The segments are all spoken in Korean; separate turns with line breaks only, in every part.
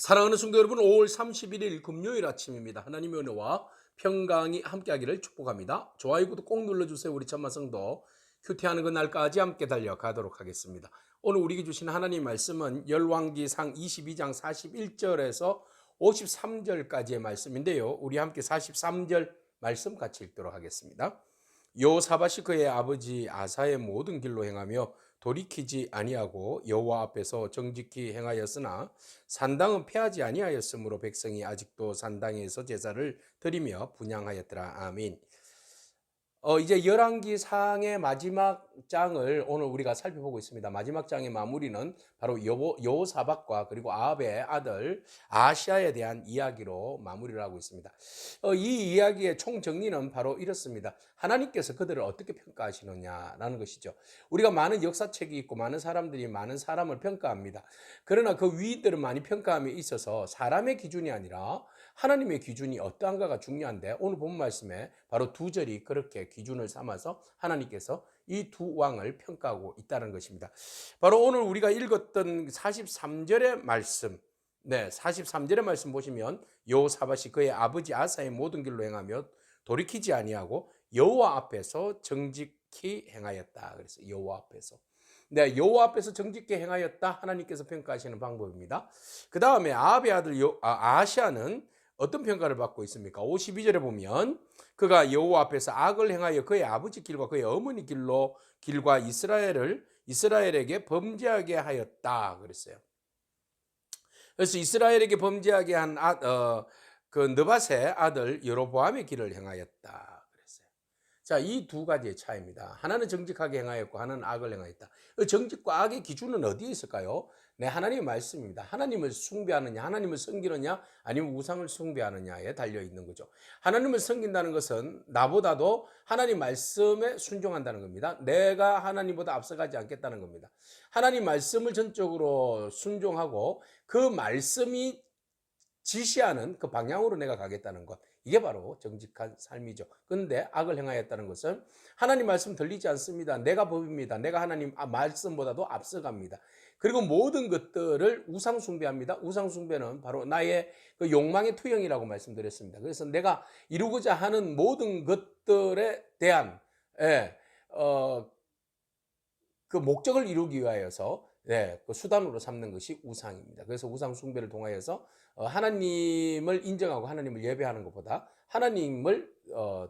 사랑하는 성도 여러분, 5월 31일 금요일 아침입니다. 하나님의 은혜와 평강이 함께하기를 축복합니다. 좋아요, 구독 꼭 눌러주세요. 우리 천만 성도 큐티하는 그날까지 함께 달려가도록 하겠습니다. 오늘 우리에게 주신 하나님 말씀은 열왕기상 22장 41절에서 53절까지의 말씀인데요. 우리 함께 43절 말씀 같이 읽도록 하겠습니다. 여호사밧이 그의 아버지 아사의 모든 길로 행하며 돌이키지 아니하고 여호와 앞에서 정직히 행하였으나 산당은 패하지 아니하였으므로 백성이 아직도 산당에서 제사를 드리며 분향하였더라. 아멘. 이제 열왕기상의 마지막 장을 오늘 우리가 살펴보고 있습니다. 마지막 장의 마무리는 바로 여호사밧과 그리고 아합의 아들 아시아에 대한 이야기로 마무리를 하고 있습니다. 이 이야기의 총정리는 바로 이렇습니다. 하나님께서 그들을 어떻게 평가하시느냐라는 것이죠. 우리가 많은 역사책이 있고 많은 사람들이 많은 사람을 평가합니다. 그러나 그 위들은 많이 평가함에 있어서 사람의 기준이 아니라 하나님의 기준이 어떠한가가 중요한데, 오늘 본 말씀에 바로 두 절이 그렇게 기준을 삼아서 하나님께서 이 두 왕을 평가하고 있다는 것입니다. 바로 오늘 우리가 읽었던 43절의 말씀, 43절의 말씀 보시면 여호사밧이 그의 아버지 아사의 모든 길로 행하며 돌이키지 아니하고 여호와 앞에서 정직히 행하였다. 그래서 여호와 앞에서. 여호와 앞에서 정직히 행하였다. 하나님께서 평가하시는 방법입니다. 그 다음에 아합의 아들 아시아는 어떤 평가를 받고 있습니까? 52절에 보면 그가 여호와 앞에서 악을 행하여 그의 아버지 길과 그의 어머니 길과 이스라엘에게 범죄하게 하였다 그랬어요. 그래서 이스라엘에게 범죄하게 한 그 느밧의 아들 여로보암의 길을 행하였다 그랬어요. 자, 이 두 가지의 차이입니다. 하나는 정직하게 행하였고 하나는 악을 행하였다. 정직과 악의 기준은 어디에 있을까요? 하나님의 말씀입니다. 하나님을 숭배하느냐, 하나님을 섬기느냐, 아니면 우상을 숭배하느냐에 달려 있는 거죠. 하나님을 섬긴다는 것은 나보다도 하나님 말씀에 순종한다는 겁니다. 내가 하나님보다 앞서가지 않겠다는 겁니다. 하나님 말씀을 전적으로 순종하고 그 말씀이 지시하는 그 방향으로 내가 가겠다는 것, 이게 바로 정직한 삶이죠. 그런데 악을 행하였다는 것은 하나님 말씀 들리지 않습니다. 내가 법입니다. 내가 하나님 말씀보다도 앞서갑니다. 그리고 모든 것들을 우상 숭배합니다. 우상 숭배는 바로 나의 그 욕망의 투영이라고 말씀드렸습니다. 그래서 내가 이루고자 하는 모든 것들에 대한 그 목적을 이루기 위하여서 그 수단으로 삼는 것이 우상입니다. 그래서 우상 숭배를 통하여서 하나님을 인정하고 하나님을 예배하는 것보다 하나님을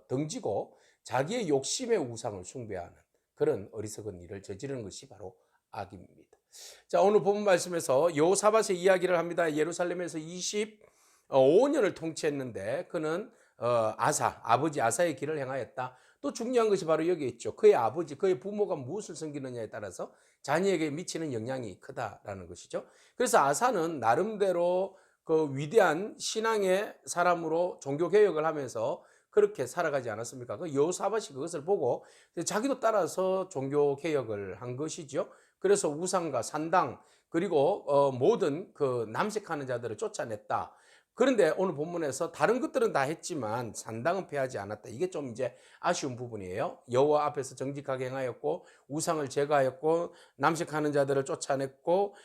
등지고 자기의 욕심의 우상을 숭배하는 그런 어리석은 일을 저지르는 것이 바로 악입니다. 자, 오늘 본 말씀에서 여호사밧의 이야기를 합니다. 예루살렘에서 25년을 통치했는데 그는 아버지 아사의 길을 행하였다. 또 중요한 것이 바로 여기 있죠. 그의 아버지, 그의 부모가 무엇을 섬기느냐에 따라서 자녀에게 미치는 영향이 크다라는 것이죠. 그래서 아사는 나름대로 그 위대한 신앙의 사람으로 종교개혁을 하면서 그렇게 살아가지 않았습니까? 그 여호사밧이 그것을 보고 자기도 따라서 종교개혁을 한 것이죠. 그래서 우상과 산당 그리고 모든 그 남색하는 자들을 쫓아냈다. 그런데 오늘 본문에서 다른 것들은 다 했지만 산당은 패하지 않았다. 이게 좀 이제 아쉬운 부분이에요. 여호와 앞에서 정직하게 행하였고 우상을 제거하였고 남색하는 자들을 쫓아냈고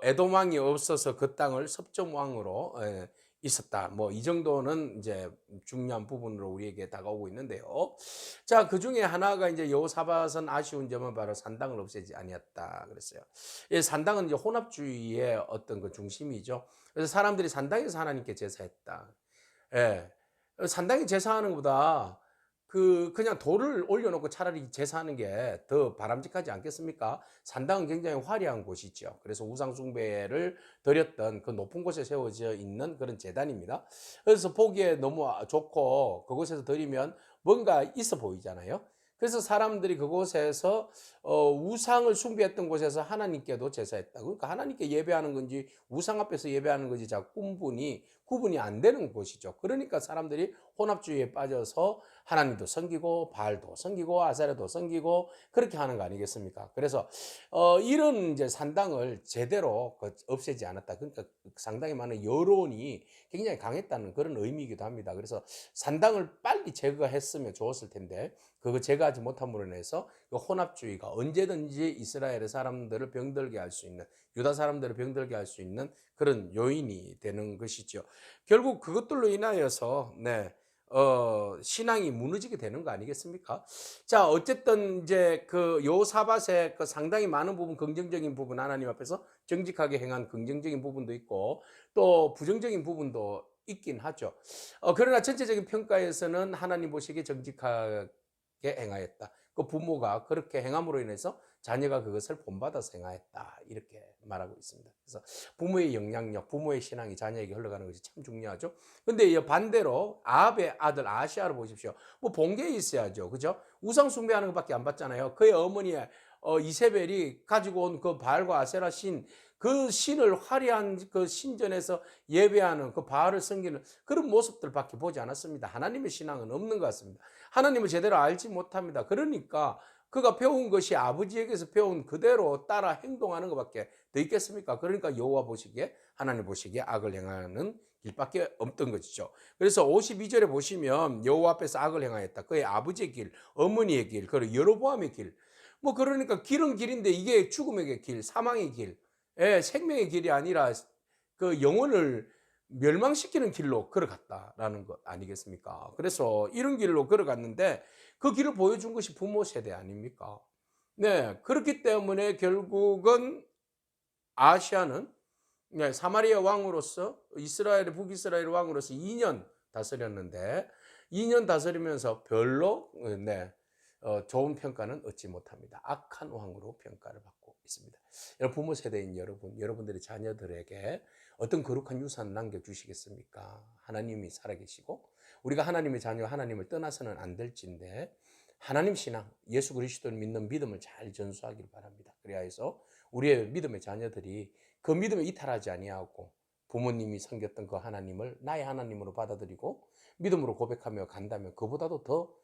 에돔 왕이 없어서 그 땅을 섭정 왕으로 있었다. 이 정도는 이제 중요한 부분으로 우리에게 다가오고 있는데요. 자, 그 중에 하나가 이제 여호사밧은 아쉬운 점은 바로 산당을 없애지 아니었다 그랬어요. 산당은 이제 혼합주의의 어떤 그 중심이죠. 그래서 사람들이 산당에서 하나님께 제사했다. 산당에 제사하는 것보다 그냥 돌을 올려놓고 차라리 제사하는 게 더 바람직하지 않겠습니까? 산당은 굉장히 화려한 곳이죠. 그래서 우상숭배를 드렸던 그 높은 곳에 세워져 있는 그런 제단입니다. 그래서 보기에 너무 좋고 그곳에서 드리면 뭔가 있어 보이잖아요. 그래서 사람들이 그곳에서 우상을 숭배했던 곳에서 하나님께도 제사했다. 그러니까 하나님께 예배하는 건지 우상 앞에서 예배하는 건지 구분이 안 되는 곳이죠. 그러니까 사람들이 혼합주의에 빠져서 하나님도 섬기고 바알도 섬기고 아세라도 섬기고 그렇게 하는 거 아니겠습니까? 그래서 이런 이제 산당을 제대로 없애지 않았다. 그러니까 상당히 많은 여론이 굉장히 강했다는 그런 의미이기도 합니다. 그래서 산당을 빨리 제거했으면 좋았을 텐데 그거 제거하지 못함으로 인해서 혼합주의가 언제든지 이스라엘의 사람들을 병들게 할 수 있는, 유다 사람들을 병들게 할 수 있는 그런 요인이 되는 것이죠. 결국 그것들로 인하여서 신앙이 무너지게 되는 거 아니겠습니까? 자, 어쨌든 이제 그 요사밧의 그 상당히 많은 부분, 긍정적인 부분, 하나님 앞에서 정직하게 행한 긍정적인 부분도 있고 또 부정적인 부분도 있긴 하죠. 그러나 전체적인 평가에서는 하나님 보시기에 정직하게 행하였다. 그 부모가 그렇게 행함으로 인해서 자녀가 그것을 본받아서 행하였다. 이렇게 말하고 있습니다. 그래서 부모의 영향력, 부모의 신앙이 자녀에게 흘러가는 것이 참 중요하죠. 근데 반대로 아합의 아들 아시아를 보십시오. 뭐 본 게 있어야죠. 그죠? 우상 숭배하는 것밖에 안 봤잖아요. 그의 어머니의 이세벨이 가지고 온 그 바알과 아세라 신, 그 신을 화려한 그 신전에서 예배하는 그 바알을 섬기는 그런 모습들밖에 보지 않았습니다. 하나님의 신앙은 없는 것 같습니다. 하나님을 제대로 알지 못합니다. 그러니까 그가 배운 것이 아버지에게서 배운 그대로 따라 행동하는 것밖에 더 있겠습니까? 그러니까 여호와 보시기에, 하나님 보시기에 악을 행하는 길밖에 없던 것이죠. 그래서 52절에 보시면 여호와 앞에서 악을 행하였다. 그의 아버지의 길, 어머니의 길, 그리고 여로보암의 길. 뭐 그러니까 길은 길인데 이게 죽음의 길, 사망의 길, 생명의 길이 아니라 그 영혼을 멸망시키는 길로 걸어갔다라는 것 아니겠습니까? 그래서 이런 길로 걸어갔는데 그 길을 보여준 것이 부모 세대 아닙니까? 네, 그렇기 때문에 결국은 아시아는 사마리아 왕으로서 이스라엘의 북이스라엘 왕으로서 2년 다스렸는데 2년 다스리면서 별로 좋은 평가는 얻지 못합니다. 악한 왕으로 평가를 받고 있습니다. 여러분, 부모 세대인 여러분들의 자녀들에게 어떤 거룩한 유산 남겨주시겠습니까? 하나님이 살아계시고 우리가 하나님의 자녀, 하나님을 떠나서는 안 될진데 하나님 신앙, 예수 그리스도를 믿는 믿음을 잘 전수하길 바랍니다. 그래야해서 우리의 믿음의 자녀들이 그 믿음에 이탈하지 아니하고 부모님이 섬겼던 그 하나님을 나의 하나님으로 받아들이고 믿음으로 고백하며 간다면 그보다도 더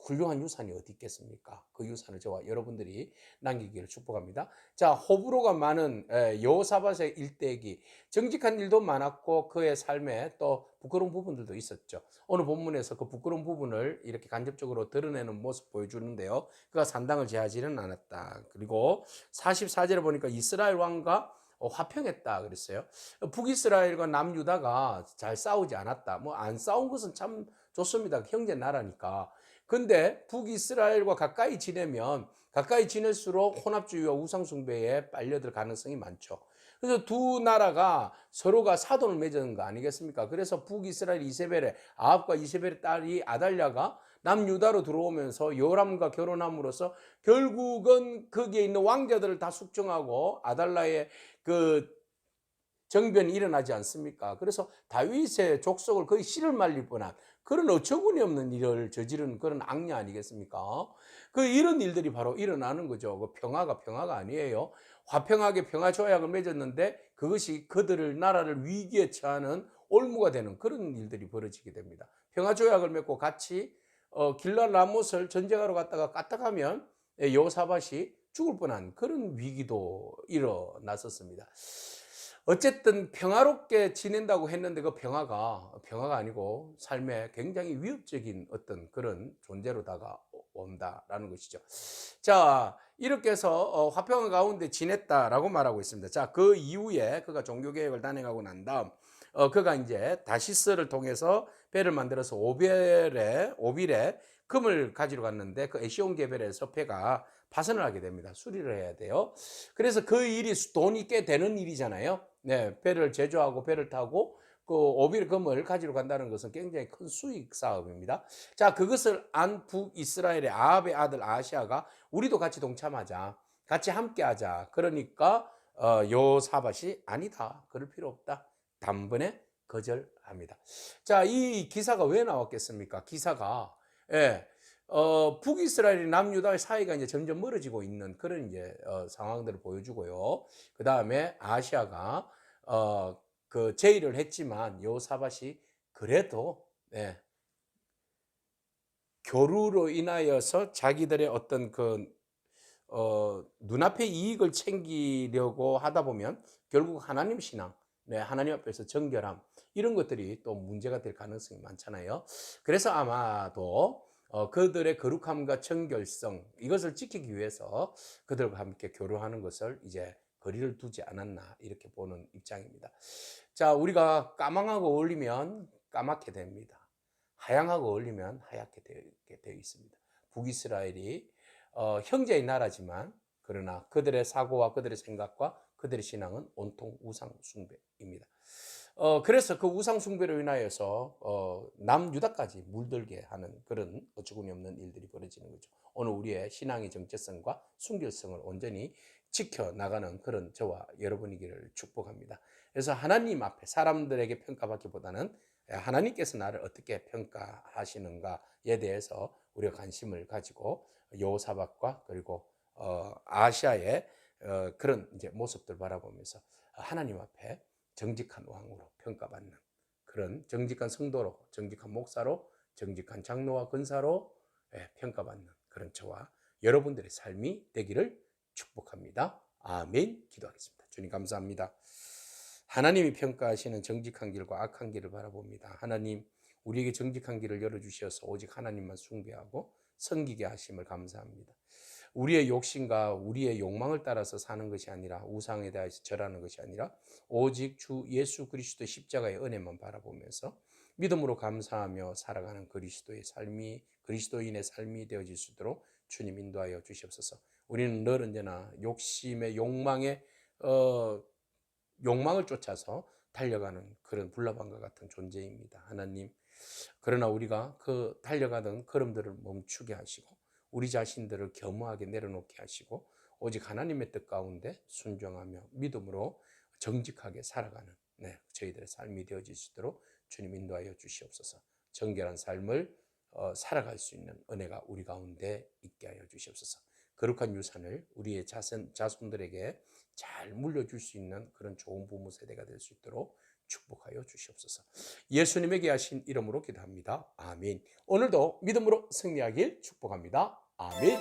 훌륭한 유산이 어디 있겠습니까? 그 유산을 저와 여러분들이 남기기를 축복합니다. 자, 호불호가 많은 여호사밧의 일대기, 정직한 일도 많았고 그의 삶에 또 부끄러운 부분들도 있었죠. 오늘 본문에서 그 부끄러운 부분을 이렇게 간접적으로 드러내는 모습 보여주는데요. 그가 산당을 제하지는 않았다. 그리고 44절에 보니까 이스라엘 왕과 화평했다 그랬어요. 북이스라엘과 남유다가 잘 싸우지 않았다. 뭐 안 싸운 것은 참 좋습니다. 형제 나라니까. 근데 북이스라엘과 가까이 지내면 가까이 지낼수록 혼합주의와 우상숭배에 빨려들 가능성이 많죠. 그래서 두 나라가 서로가 사돈을 맺은 거 아니겠습니까? 그래서 북이스라엘 이세벨의 아합과 이세벨의 딸이 아달랴가 남유다로 들어오면서 요람과 결혼함으로써 결국은 거기에 있는 왕자들을 다 숙청하고 아달랴의 그 정변이 일어나지 않습니까? 그래서 다윗의 족속을 거의 씨를 말릴 뻔한 그런 어처구니 없는 일을 저지른 그런 악녀 아니겠습니까? 그 이런 일들이 바로 일어나는 거죠. 그 평화가 아니에요. 화평하게 평화 조약을 맺었는데 그것이 그들을 나라를 위기에 처하는 올무가 되는 그런 일들이 벌어지게 됩니다. 평화 조약을 맺고 같이 길랄 라못을 전쟁하러 갔다가 까딱하면 여호사밧이 죽을 뻔한 그런 위기도 일어났었습니다. 어쨌든 평화롭게 지낸다고 했는데 그 평화가 아니고 삶에 굉장히 위협적인 어떤 그런 존재로 다가온다라는 것이죠. 자, 이렇게 해서 화평한 가운데 지냈다라고 말하고 있습니다. 자, 그 이후에 그가 종교개혁을 단행하고 난 다음 그가 이제 다시스를 통해서 배를 만들어서 오빌에 금을 가지러 갔는데 그 에시온 개벨에서 배가 파손을 하게 됩니다. 수리를 해야 돼요. 그래서 그 일이 돈이 꽤 되는 일이잖아요. 네, 배를 제조하고 배를 타고 그 오빌 금을 가지러 간다는 것은 굉장히 큰 수익 사업입니다. 자, 그것을 안 북이스라엘의 아합의 아들 아시아가 우리도 같이 동참하자, 같이 함께하자. 그러니까 여호사밧이 아니다, 그럴 필요 없다, 단번에 거절합니다. 자, 이 기사가 왜 나왔겠습니까? 기사가 북이스라엘이 남유다의 사이가 이제 점점 멀어지고 있는 그런 이제 상황들을 보여주고요. 그 다음에 아시아가 그 제의를 했지만 여호사밧이 그래도 교류로 인하여서 자기들의 어떤 눈앞의 이익을 챙기려고 하다 보면 결국 하나님 신앙, 네, 하나님 앞에서 정결함, 이런 것들이 또 문제가 될 가능성이 많잖아요. 그래서 아마도 그들의 거룩함과 정결성, 이것을 지키기 위해서 그들과 함께 교류하는 것을 이제 거리를 두지 않았나, 이렇게 보는 입장입니다. 자, 우리가 까망하고 어울리면 까맣게 됩니다. 하양하고 어울리면 하얗게 되어 있습니다. 북이스라엘이 형제의 나라지만 그러나 그들의 사고와 그들의 생각과 그들의 신앙은 온통 우상 숭배입니다. 그래서 그 우상 숭배로 인하여서 남유다까지 물들게 하는 그런 어처구니 없는 일들이 벌어지는 거죠. 오늘 우리의 신앙의 정체성과 순결성을 온전히 지켜나가는 그런 저와 여러분이기를 축복합니다. 그래서 하나님 앞에 사람들에게 평가받기보다는 하나님께서 나를 어떻게 평가하시는가에 대해서 우리가 관심을 가지고 여호사밧과 그리고 아시아의 그런 이제 모습들 바라보면서 하나님 앞에 정직한 왕으로 평가받는 그런 정직한 성도로, 정직한 목사로, 정직한 장로와 권사로 평가받는 그런 저와 여러분들의 삶이 되기를 축복합니다. 아멘. 기도하겠습니다. 주님 감사합니다. 하나님이 평가하시는 정직한 길과 악한 길을 바라봅니다. 하나님, 우리에게 정직한 길을 열어주셔서 오직 하나님만 숭배하고 섬기게 하심을 감사합니다. 우리의 욕심과 우리의 욕망을 따라서 사는 것이 아니라, 우상에 대해서 절하는 것이 아니라 오직 주 예수 그리스도의 십자가의 은혜만 바라보면서 믿음으로 감사하며 살아가는 그리스도의 삶이, 그리스도인의 삶이 되어질 수 있도록 주님 인도하여 주시옵소서. 우리는 늘 언제나 욕심의 욕망을 쫓아서 달려가는 그런 불나방과 같은 존재입니다. 하나님, 그러나 우리가 그 달려가던 걸음들을 멈추게 하시고 우리 자신들을 겸허하게 내려놓게 하시고 오직 하나님의 뜻 가운데 순종하며 믿음으로 정직하게 살아가는 저희들의 삶이 되어질 수 있도록 주님 인도하여 주시옵소서. 정결한 삶을 살아갈 수 있는 은혜가 우리 가운데 있게 하여 주시옵소서. 거룩한 유산을 우리의 자손들에게 잘 물려줄 수 있는 그런 좋은 부모 세대가 될 수 있도록 축복하여 주시옵소서. 예수님에게 하신 이름으로 기도합니다. 아멘. 오늘도 믿음으로 승리하길 축복합니다. 아멘.